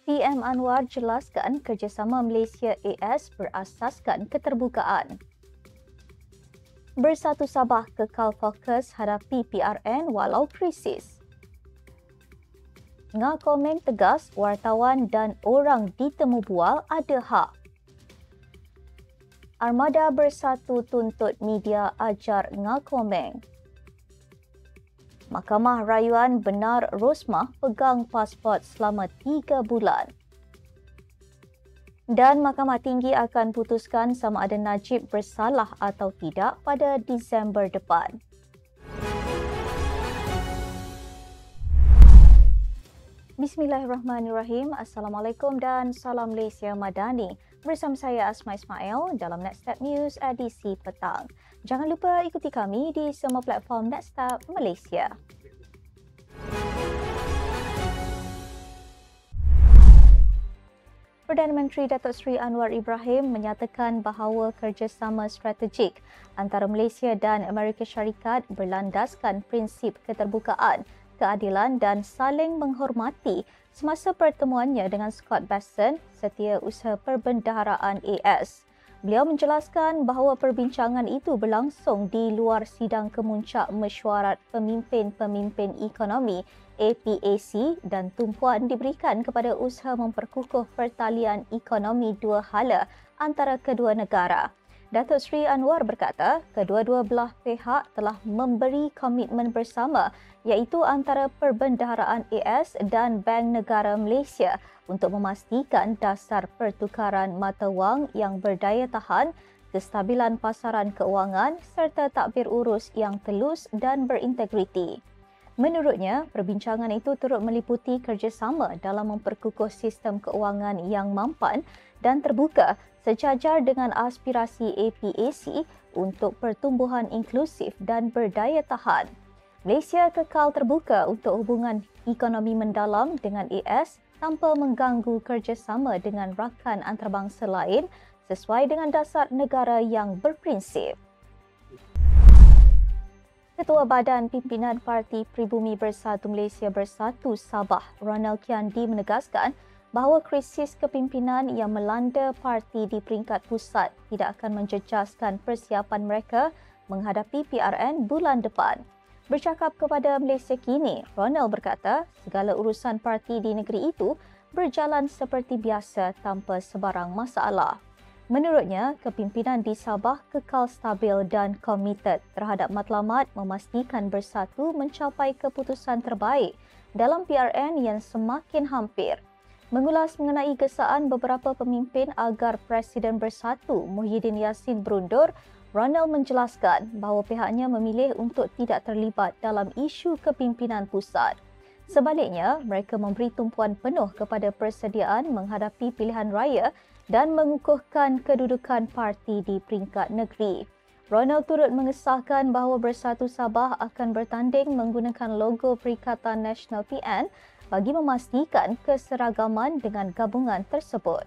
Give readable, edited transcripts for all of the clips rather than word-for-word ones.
PM Anwar jelaskan kerjasama Malaysia AS berasaskan keterbukaan. Bersatu Sabah kekal fokus hadapi PRN walau krisis. Ngah Komeng tegas wartawan dan orang ditemu bual ada hak. Armada Bersatu tuntut media ajar Ngah Komeng. Mahkamah Rayuan benar Rosmah pegang pasport selama 3 bulan. Dan Mahkamah Tinggi akan putuskan sama ada Najib bersalah atau tidak pada Disember depan. Bismillahirrahmanirrahim. Assalamualaikum dan salam Malaysia Madani. Bersama saya Asma Ismail dalam Nextstep News edisi petang. Jangan lupa ikuti kami di semua platform Nextstep Malaysia. Perdana Menteri Datuk Seri Anwar Ibrahim menyatakan bahawa kerjasama strategik antara Malaysia dan Amerika Syarikat berlandaskan prinsip keterbukaan, keadilan dan saling menghormati semasa pertemuannya dengan Scott Bessent, Setiausaha Perbendaharaan AS. Beliau menjelaskan bahawa perbincangan itu berlangsung di luar sidang kemuncak mesyuarat pemimpin-pemimpin ekonomi APAC dan tumpuan diberikan kepada usaha memperkukuh pertalian ekonomi dua hala antara kedua negara. Datuk Seri Anwar berkata, kedua-dua belah pihak telah memberi komitmen bersama iaitu antara Perbendaharaan AS dan Bank Negara Malaysia untuk memastikan dasar pertukaran mata wang yang berdaya tahan, kestabilan pasaran keuangan serta takbir urus yang telus dan berintegriti. Menurutnya, perbincangan itu turut meliputi kerjasama dalam memperkukuh sistem keuangan yang mampan dan terbuka sejajar dengan aspirasi APAC untuk pertumbuhan inklusif dan berdaya tahan. Malaysia kekal terbuka untuk hubungan ekonomi mendalam dengan AS tanpa mengganggu kerjasama dengan rakan antarabangsa lain sesuai dengan dasar negara yang berprinsip. Ketua Badan Pimpinan Parti Pribumi Bersatu Malaysia Bersatu Sabah, Ronald Kiandi menegaskan bahawa krisis kepimpinan yang melanda parti di peringkat pusat tidak akan menjejaskan persiapan mereka menghadapi PRN bulan depan. Bercakap kepada Malaysia Kini, Ronald berkata segala urusan parti di negeri itu berjalan seperti biasa tanpa sebarang masalah. Menurutnya, kepimpinan di Sabah kekal stabil dan komited terhadap matlamat memastikan Bersatu mencapai keputusan terbaik dalam PRN yang semakin hampir. Mengulas mengenai gesaan beberapa pemimpin agar Presiden Bersatu Muhyiddin Yassin berundur, Ronald menjelaskan bahawa pihaknya memilih untuk tidak terlibat dalam isu kepimpinan pusat. Sebaliknya, mereka memberi tumpuan penuh kepada persediaan menghadapi pilihan raya dan mengukuhkan kedudukan parti di peringkat negeri. Ronald turut mengesahkan bahawa Bersatu Sabah akan bertanding menggunakan logo Perikatan Nasional PN bagi memastikan keseragaman dengan gabungan tersebut.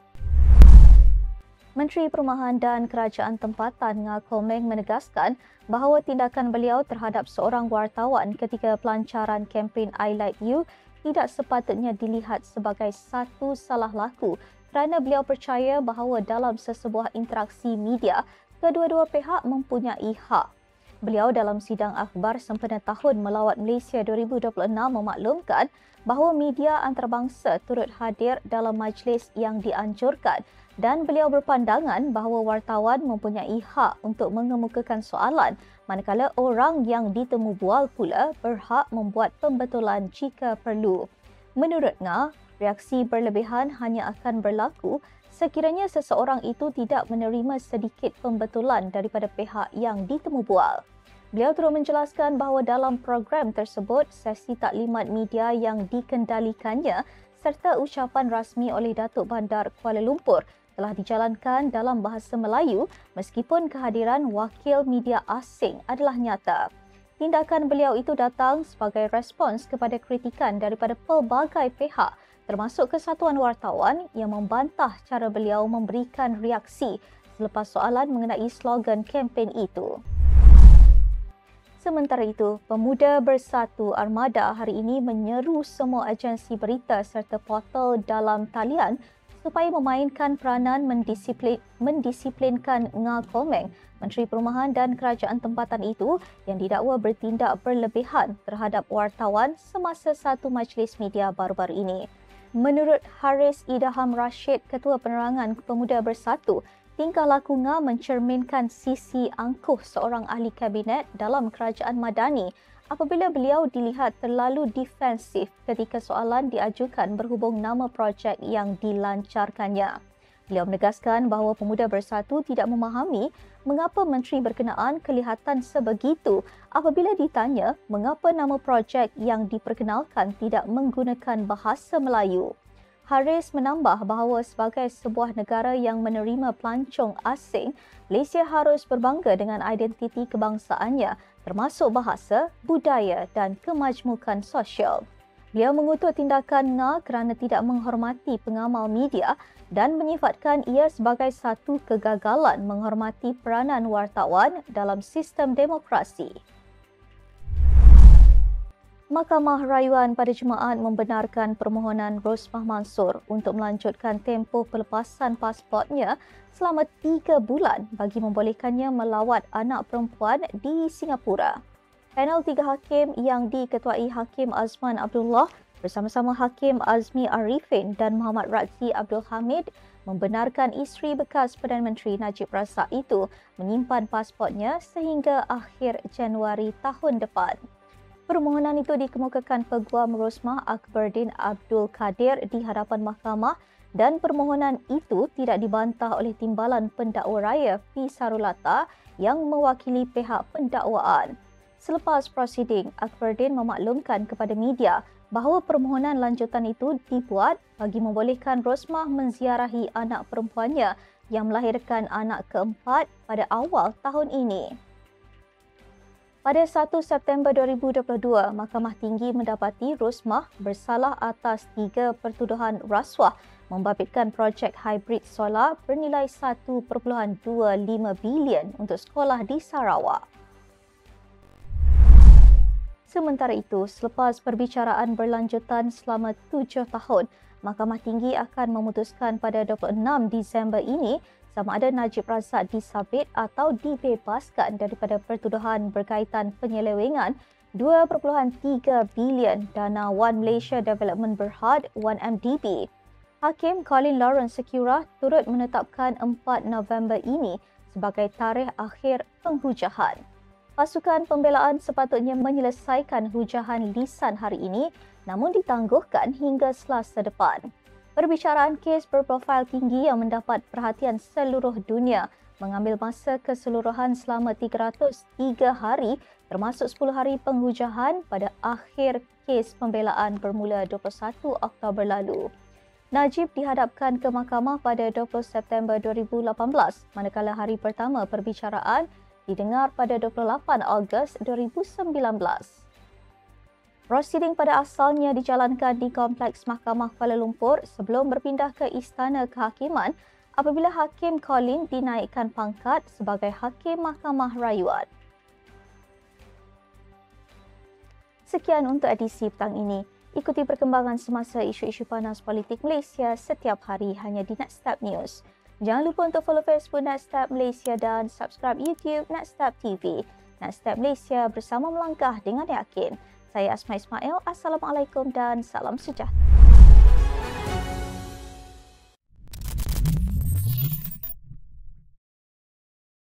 Menteri Perumahan dan Kerajaan Tempatan Ngah Komeng menegaskan bahawa tindakan beliau terhadap seorang wartawan ketika pelancaran kempen I Like You tidak sepatutnya dilihat sebagai satu salah laku kerana beliau percaya bahawa dalam sesebuah interaksi media, kedua-dua pihak mempunyai hak. Beliau dalam sidang akhbar sempena tahun melawat Malaysia 2026 memaklumkan bahawa media antarabangsa turut hadir dalam majlis yang dianjurkan dan beliau berpandangan bahawa wartawan mempunyai hak untuk mengemukakan soalan manakala orang yang ditemu bual pula berhak membuat pembetulan jika perlu. Menurut Ngah, reaksi berlebihan hanya akan berlaku sekiranya seseorang itu tidak menerima sedikit pembetulan daripada pihak yang ditemu bual. Beliau turut menjelaskan bahawa dalam program tersebut, sesi taklimat media yang dikendalikannya serta ucapan rasmi oleh Datuk Bandar Kuala Lumpur telah dijalankan dalam bahasa Melayu meskipun kehadiran wakil media asing adalah nyata. Tindakan beliau itu datang sebagai respons kepada kritikan daripada pelbagai pihak termasuk Kesatuan Wartawan yang membantah cara beliau memberikan reaksi selepas soalan mengenai slogan kempen itu. Sementara itu, Pemuda Bersatu Armada hari ini menyeru semua agensi berita serta portal dalam talian supaya memainkan peranan mendisiplinkan Nga Komeng, Menteri Perumahan dan Kerajaan Tempatan itu yang didakwa bertindak berlebihan terhadap wartawan semasa satu majlis media baru-baru ini. Menurut Haris Idham Rashid, Ketua Penerangan Pemuda Bersatu, tingkah laku Nga mencerminkan sisi angkuh seorang ahli kabinet dalam kerajaan Madani apabila beliau dilihat terlalu defensif ketika soalan diajukan berhubung nama projek yang dilancarkannya. Beliau menegaskan bahawa Pemuda Bersatu tidak memahami mengapa menteri berkenaan kelihatan sebegitu apabila ditanya mengapa nama projek yang diperkenalkan tidak menggunakan bahasa Melayu. Haris menambah bahawa sebagai sebuah negara yang menerima pelancong asing, Malaysia harus berbangga dengan identiti kebangsaannya termasuk bahasa, budaya dan kemajmukan sosial. Beliau mengutuk tindakan Nga kerana tidak menghormati pengamal media dan menyifatkan ia sebagai satu kegagalan menghormati peranan wartawan dalam sistem demokrasi. Mahkamah Rayuan pada Jumaat membenarkan permohonan Rosmah Mansor untuk melanjutkan tempoh pelepasan pasportnya selama 3 bulan bagi membolehkannya melawat anak perempuan di Singapura. Panel 3 hakim yang diketuai Hakim Azman Abdullah bersama-sama Hakim Azmi Arifin dan Muhammad Razzi Abdul Hamid membenarkan isteri bekas Perdana Menteri Najib Razak itu menyimpan pasportnya sehingga akhir Januari tahun depan. Permohonan itu dikemukakan Peguam Rosmah Akberdin Abdul Kadir di hadapan mahkamah dan permohonan itu tidak dibantah oleh Timbalan Pendakwa Raya P. Sarulata yang mewakili pihak pendakwaan. Selepas prosiding, Akberdin memaklumkan kepada media bahawa permohonan lanjutan itu dibuat bagi membolehkan Rosmah menziarahi anak perempuannya yang melahirkan anak keempat pada awal tahun ini. Pada 1 September 2022, Mahkamah Tinggi mendapati Rosmah bersalah atas 3 pertuduhan rasuah membabitkan projek hybrid solar bernilai 1.25 bilion untuk sekolah di Sarawak. Sementara itu, selepas perbicaraan berlanjutan selama 7 tahun, Mahkamah Tinggi akan memutuskan pada 26 Disember ini sama ada Najib Razak disabit atau dibebaskan daripada pertuduhan berkaitan penyelewengan 2.3 bilion dana One Malaysia Development Berhad 1MDB. Hakim Colin Lawrence Secura turut menetapkan 4 November ini sebagai tarikh akhir penghujahan. Pasukan pembelaan sepatutnya menyelesaikan hujahan lisan hari ini namun ditangguhkan hingga Selasa depan. Perbicaraan kes berprofil tinggi yang mendapat perhatian seluruh dunia mengambil masa keseluruhan selama 303 hari termasuk 10 hari penghujahan pada akhir kes pembelaan bermula 21 Oktober lalu. Najib dihadapkan ke mahkamah pada 20 September 2018 manakala hari pertama perbicaraan didengar pada 28 Ogos 2019. Prosiding pada asalnya dijalankan di Kompleks Mahkamah Kuala Lumpur sebelum berpindah ke Istana Kehakiman apabila Hakim Colin dinaikkan pangkat sebagai Hakim Mahkamah Rayuan. Sekian untuk edisi petang ini. Ikuti perkembangan semasa isu-isu panas politik Malaysia setiap hari hanya di Nextstep News. Jangan lupa untuk follow Facebook Nextstep Malaysia dan subscribe YouTube Nextstep TV. Nextstep Malaysia bersama melangkah dengan yakin. Saya Asma Ismail. Assalamualaikum dan salam sejahtera.